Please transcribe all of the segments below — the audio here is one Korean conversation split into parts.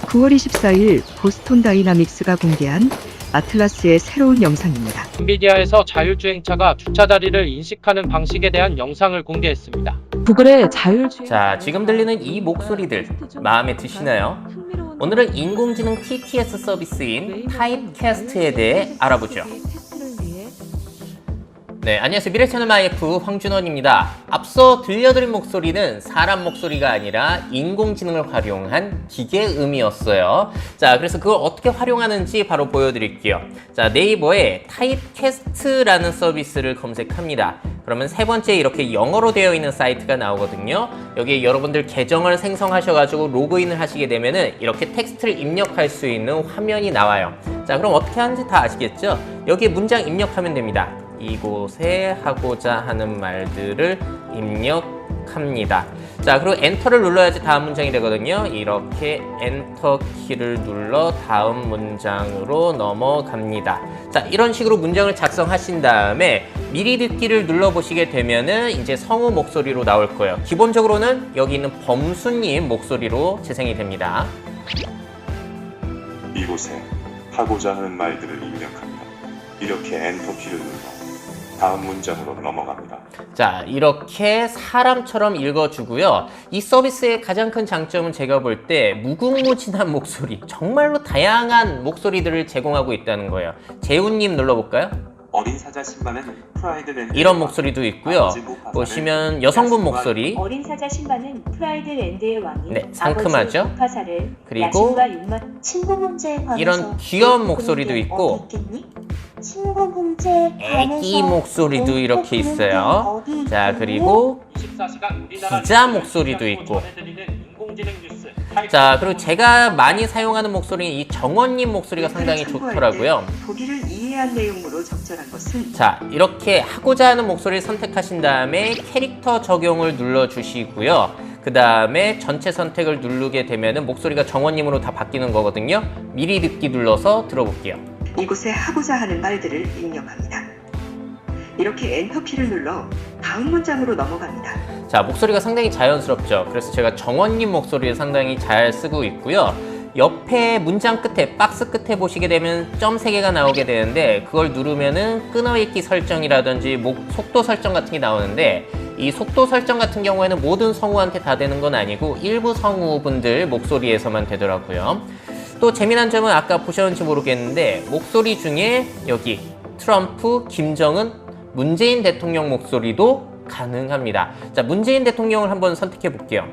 9월 24일 보스톤 다이나믹스가 공개한 아틀라스의 새로운 영상입니다. 엔비디아에서 자율주행차가 주차 자리를 인식하는 방식에 대한 영상을 공개했습니다. 구글의 자율주행. 자, 지금 들리는 이 목소리들 마음에 드시나요? 오늘은 인공지능 TTS 서비스인 타입캐스트에 대해 알아보죠. 네, 안녕하세요. 미래채널 마이프 황준원입니다. 앞서 들려드린 목소리는 사람 목소리가 아니라 인공지능을 활용한 기계음이었어요. 자, 그래서 그걸 어떻게 활용하는지 바로 보여드릴게요. 자, 네이버에 타입캐스트라는 서비스를 검색합니다. 그러면 세 번째 이렇게 영어로 되어 있는 사이트가 나오거든요. 여기에 여러분들 계정을 생성하셔가지고 로그인을 하시게 되면은 이렇게 텍스트를 입력할 수 있는 화면이 나와요. 자, 그럼 어떻게 하는지 다 아시겠죠? 여기에 문장 입력하면 됩니다. 이곳에 하고자 하는 말들을 입력합니다. 자, 그리고 엔터를 눌러야지 다음 문장이 되거든요. 이렇게 엔터 키를 눌러 다음 문장으로 넘어갑니다. 자, 이런 식으로 문장을 작성하신 다음에 미리 듣기를 눌러보시게 되면은 이제 성우 목소리로 나올 거예요. 기본적으로는 여기 있는 범수님 목소리로 재생이 됩니다. 이곳에 하고자 하는 말들을 입력합니다. 이렇게 엔터 키를 눌러 다음 문장으로 넘어갑니다. 자, 이렇게 사람처럼 읽어주고요. 이 서비스의 가장 큰 장점은 제가 볼 때 무궁무진한 목소리, 정말로 다양한 목소리들을 제공하고 있다는 거예요. 재훈님 눌러볼까요? 어린 사자 신발은 프라이드 랜드 이런 목소리도 있고요. 보시면 여성분 목소리, 어린 사자 신발은 프라이드 랜드의 왕이 네, 상큼하죠? 아버지 무파사를 그리고 야심과 육만 친구 문제에 관해서 이런 귀여운 목소리도 어디 있고 있겠니? 친구 문제에 애기 목소리도 이렇게 있어요. 자, 그리고 24시간 우리나라 기자 목소리도 있고. 전해드리는 인공지능 뉴스. 자, 그리고 제가 많이 사용하는 목소리는 이 정원님 목소리가 상당히 좋더라고요. 보기를 이해한 내용으로 적절한 것은 자, 이렇게 하고자 하는 목소리를 선택하신 다음에 캐릭터 적용을 눌러주시고요. 그 다음에 전체 선택을 누르게 되면 목소리가 정원님으로 다 바뀌는 거거든요. 미리 듣기 눌러서 들어볼게요. 이곳에 하고자 하는 말들을 입력합니다. 이렇게 엔터키를 눌러 다음 문장으로 넘어갑니다. 자, 목소리가 상당히 자연스럽죠. 그래서 제가 정원님 목소리를 상당히 잘 쓰고 있고요. 옆에 문장 끝에, 박스 끝에 보시게 되면 점 3개가 나오게 되는데 그걸 누르면은 끊어읽기 설정이라든지 속도 설정 같은 게 나오는데 이 속도 설정 같은 경우에는 모든 성우한테 다 되는 건 아니고 일부 성우분들 목소리에서만 되더라고요. 또 재미난 점은 아까 보셨는지 모르겠는데 목소리 중에 여기 트럼프, 김정은, 문재인 대통령 목소리도 가능합니다. 자, 문재인 대통령을 한번 선택해 볼게요.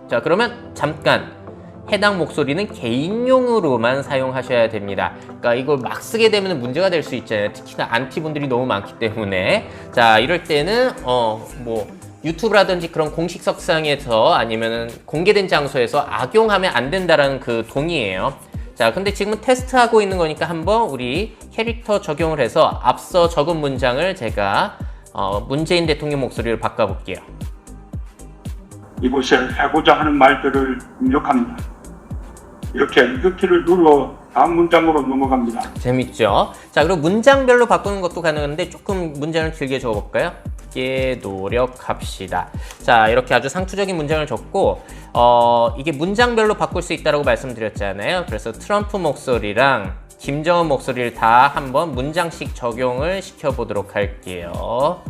자, 그러면 잠깐 해당 목소리는 개인용으로만 사용하셔야 됩니다. 그러니까 이걸 막 쓰게 되면 문제가 될 수 있잖아요. 특히나 안티분들이 너무 많기 때문에. 자, 이럴 때는 유튜브라든지 그런 공식 석상에서 아니면은 공개된 장소에서 악용하면 안 된다라는 그 동의예요. 자, 근데 지금은 테스트하고 있는 거니까 한번 우리 캐릭터 적용을 해서 앞서 적은 문장을 제가 문재인 대통령 목소리로 바꿔볼게요. 이곳에 하고자 하는 말들을 입력합니다. 이렇게 엔터키를 눌러 다음 문장으로 넘어갑니다. 재밌죠? 자, 그리고 문장별로 바꾸는 것도 가능한데 조금 문장을 길게 적어볼까요? 노력합시다. 자, 이렇게 아주 상투적인 문장을 적고 이게 문장별로 바꿀 수 있다고 말씀드렸잖아요. 그래서 트럼프 목소리랑 김정은 목소리를 다 한번 문장씩 적용을 시켜보도록 할게요.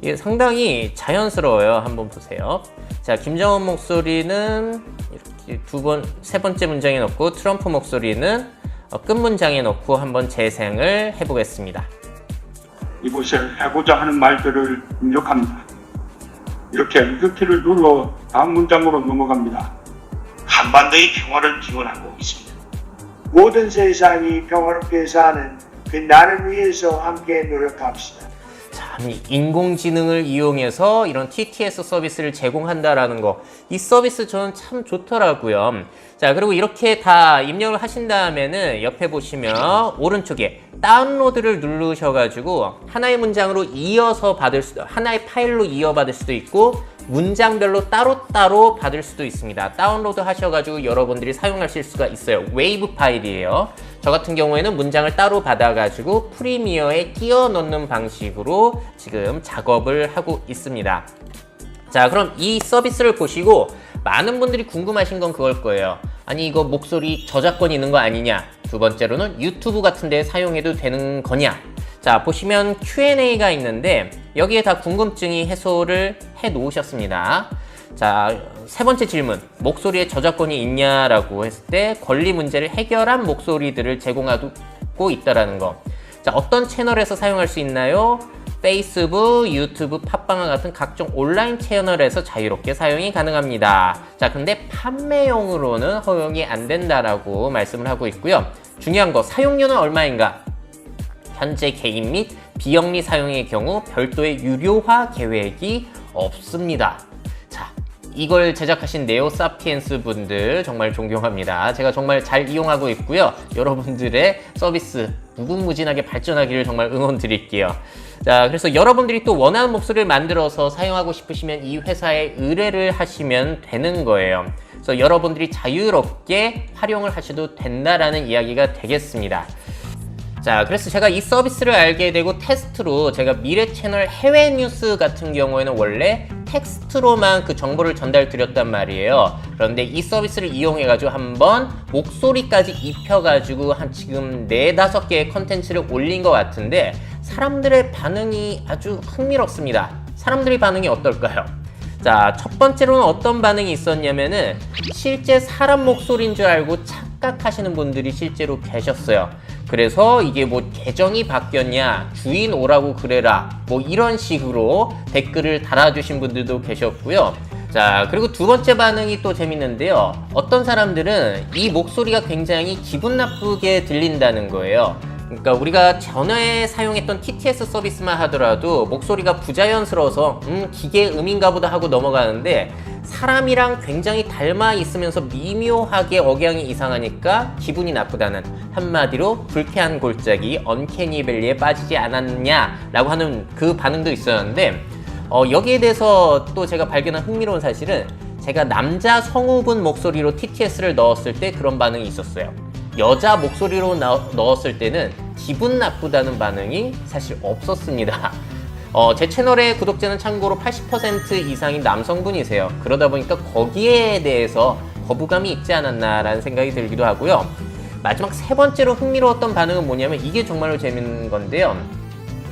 이게 상당히 자연스러워요. 한번 보세요. 자, 김정은 목소리는 이렇게 세 번째 문장에 넣고 트럼프 목소리는 끝 문장에 넣고 한번 재생을 해보겠습니다. 이곳에 하고자 하는 말들을 입력합니다. 이렇게 엔터키를 눌러 다음 문장으로 넘어갑니다. 한반도의 평화를 기원하고 있습니다. 모든 세상이 평화롭게 사는 그 나를 위해서 함께 노력합시다. 참, 인공지능을 이용해서 이런 TTS 서비스를 제공한다라는 거, 이 서비스 저는 참 좋더라고요. 자, 그리고 이렇게 다 입력을 하신 다음에는 옆에 보시면 오른쪽에 다운로드를 누르셔가지고 하나의 문장으로 이어서 하나의 파일로 이어받을 수도 있고 문장별로 따로따로 받을 수도 있습니다. 다운로드 하셔가지고 여러분들이 사용하실 수가 있어요. 웨이브 파일이에요. 저 같은 경우에는 문장을 따로 받아가지고 프리미어에 끼워 넣는 방식으로 지금 작업을 하고 있습니다. 자, 그럼 이 서비스를 보시고 많은 분들이 궁금하신 건 그걸 거예요. 아니 이거 목소리 저작권 있는 거 아니냐? 두 번째로는 유튜브 같은 데 사용해도 되는 거냐? 자, 보시면 Q&A가 있는데 여기에 다 궁금증이 해소를 해 놓으셨습니다. 자, 세 번째 질문. 목소리에 저작권이 있냐라고 했을 때 권리 문제를 해결한 목소리들을 제공하고 있다라는 거. 자, 어떤 채널에서 사용할 수 있나요? 페이스북, 유튜브, 팟빵과 같은 각종 온라인 채널에서 자유롭게 사용이 가능합니다. 자, 근데 판매용으로는 허용이 안 된다라고 말씀을 하고 있고요. 중요한 거, 사용료는 얼마인가? 현재 개인 및 비영리 사용의 경우 별도의 유료화 계획이 없습니다. 자, 이걸 제작하신 네오사피엔스 분들 정말 존경합니다. 제가 정말 잘 이용하고 있고요. 여러분들의 서비스 무궁무진하게 발전하기를 정말 응원 드릴게요. 자, 그래서 여러분들이 또 원하는 목소리를 만들어서 사용하고 싶으시면 이 회사에 의뢰를 하시면 되는 거예요. 그래서 여러분들이 자유롭게 활용을 하셔도 된다라는 이야기가 되겠습니다. 자, 그래서 제가 이 서비스를 알게 되고 테스트로 제가 미래 채널 해외 뉴스 같은 경우에는 원래 텍스트로만 그 정보를 전달 드렸단 말이에요. 그런데 이 서비스를 이용해가지고 한번 목소리까지 입혀가지고 한 지금 4-5개의 컨텐츠를 올린 것 같은데 사람들의 반응이 아주 흥미롭습니다. 사람들의 반응이 어떨까요? 자, 첫 번째로는 어떤 반응이 있었냐면은 실제 사람 목소리인 줄 알고 착각하시는 분들이 실제로 계셨어요. 그래서 이게 뭐 계정이 바뀌었냐, 주인 오라고 그래라, 뭐 이런 식으로 댓글을 달아주신 분들도 계셨고요. 자, 그리고 두 번째 반응이 또 재밌는데요. 어떤 사람들은 이 목소리가 굉장히 기분 나쁘게 들린다는 거예요. 그러니까 우리가 전에 사용했던 TTS 서비스만 하더라도 목소리가 부자연스러워서 기계 음인가 보다 하고 넘어가는데 사람이랑 굉장히 닮아 있으면서 미묘하게 억양이 이상하니까 기분이 나쁘다는, 한마디로 불쾌한 골짜기 언캐니밸리에 빠지지 않았냐라고 하는 그 반응도 있었는데 여기에 대해서 또 제가 발견한 흥미로운 사실은 제가 남자 성우분 목소리로 TTS를 넣었을 때 그런 반응이 있었어요. 여자 목소리로 넣었을 때는 기분 나쁘다는 반응이 사실 없었습니다. 제 채널의 구독자는 참고로 80% 이상이 남성분이세요. 그러다 보니까 거기에 대해서 거부감이 있지 않았나라는 생각이 들기도 하고요. 마지막 세 번째로 흥미로웠던 반응은 뭐냐면 이게 정말로 재밌는 건데요.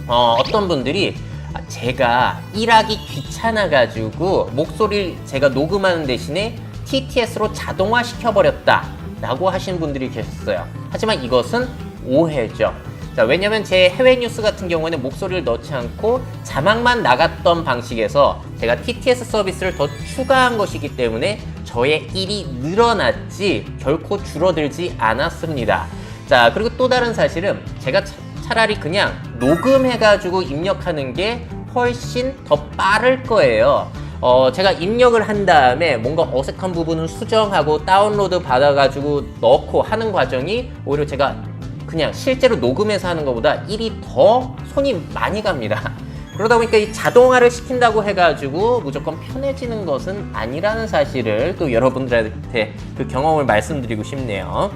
어떤 분들이 제가 일하기 귀찮아가지고 목소리를 제가 녹음하는 대신에 TTS로 자동화 시켜버렸다 라고 하시는 분들이 계셨어요. 하지만 이것은 오해죠. 자, 왜냐면 제 해외 뉴스 같은 경우에는 목소리를 넣지 않고 자막만 나갔던 방식에서 제가 TTS 서비스를 더 추가한 것이기 때문에 저의 일이 늘어났지 결코 줄어들지 않았습니다. 자, 그리고 또 다른 사실은 제가 차라리 그냥 녹음해가지고 입력하는 게 훨씬 더 빠를 거예요. 제가 입력을 한 다음에 뭔가 어색한 부분은 수정하고 다운로드 받아가지고 넣고 하는 과정이 오히려 제가 그냥 실제로 녹음해서 하는 것보다 일이 더 손이 많이 갑니다. 그러다 보니까 이 자동화를 시킨다고 해가지고 무조건 편해지는 것은 아니라는 사실을 또 여러분들한테 그 경험을 말씀드리고 싶네요.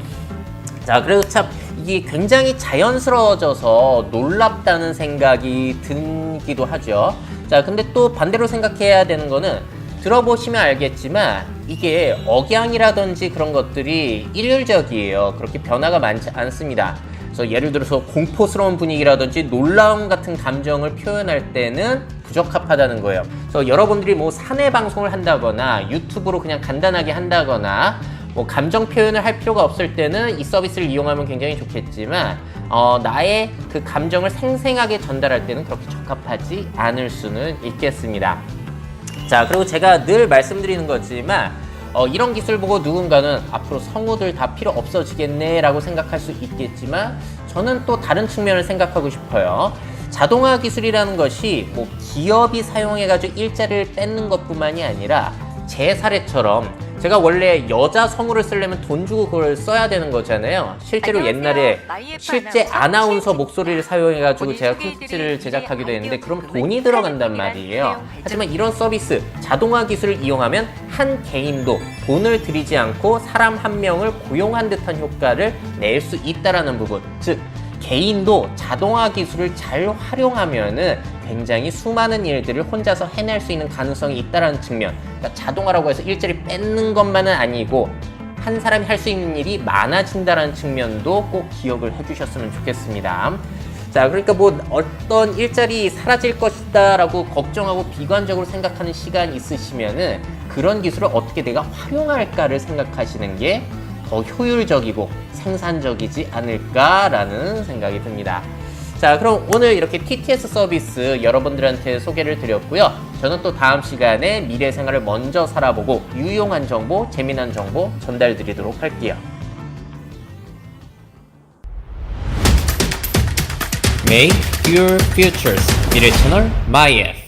자, 그래서 참 이게 굉장히 자연스러워져서 놀랍다는 생각이 들기도 하죠. 자, 근데 또 반대로 생각해야 되는 거는 들어보시면 알겠지만 이게 억양이라든지 그런 것들이 일률적이에요. 그렇게 변화가 많지 않습니다. 그래서 예를 들어서 공포스러운 분위기라든지 놀라움 같은 감정을 표현할 때는 부적합하다는 거예요. 그래서 여러분들이 뭐 사내 방송을 한다거나 유튜브로 그냥 간단하게 한다거나 뭐 감정 표현을 할 필요가 없을 때는 이 서비스를 이용하면 굉장히 좋겠지만 나의 그 감정을 생생하게 전달할 때는 그렇게 적합하지 않을 수는 있겠습니다. 자, 그리고 제가 늘 말씀드리는 거지만 이런 기술 보고 누군가는 앞으로 성우들 다 필요 없어지겠네 라고 생각할 수 있겠지만 저는 또 다른 측면을 생각하고 싶어요. 자동화 기술이라는 것이 뭐 기업이 사용해가지고 일자리를 뺏는 것뿐만이 아니라 제 사례처럼 제가 원래 여자 성우를 쓰려면 돈 주고 그걸 써야 되는 거잖아요. 실제로 옛날에 실제 아나운서 목소리를 사용해가지고 제가 콘텐츠를 제작하기도 했는데 그럼 돈이 들어간단 말이에요. 하지만 이런 서비스, 자동화 기술을 이용하면 한 개인도 돈을 들이지 않고 사람 한 명을 고용한 듯한 효과를 낼 수 있다라는 부분. 즉, 개인도 자동화 기술을 잘 활용하면은 굉장히 수많은 일들을 혼자서 해낼 수 있는 가능성이 있다는 측면, 그러니까 자동화라고 해서 일자리 뺏는 것만은 아니고 한 사람이 할 수 있는 일이 많아진다는 측면도 꼭 기억을 해주셨으면 좋겠습니다. 자, 그러니까 뭐 어떤 일자리 사라질 것이다 라고 걱정하고 비관적으로 생각하는 시간 있으시면은 그런 기술을 어떻게 내가 활용할까를 생각하시는 게 더 효율적이고 생산적이지 않을까라는 생각이 듭니다. 자, 그럼 오늘 이렇게 TTS 서비스 여러분들한테 소개를 드렸고요. 저는 또 다음 시간에 미래 생활을 먼저 살아보고 유용한 정보, 재미난 정보 전달드리도록 할게요. Make your futures. 미래 채널 MyF.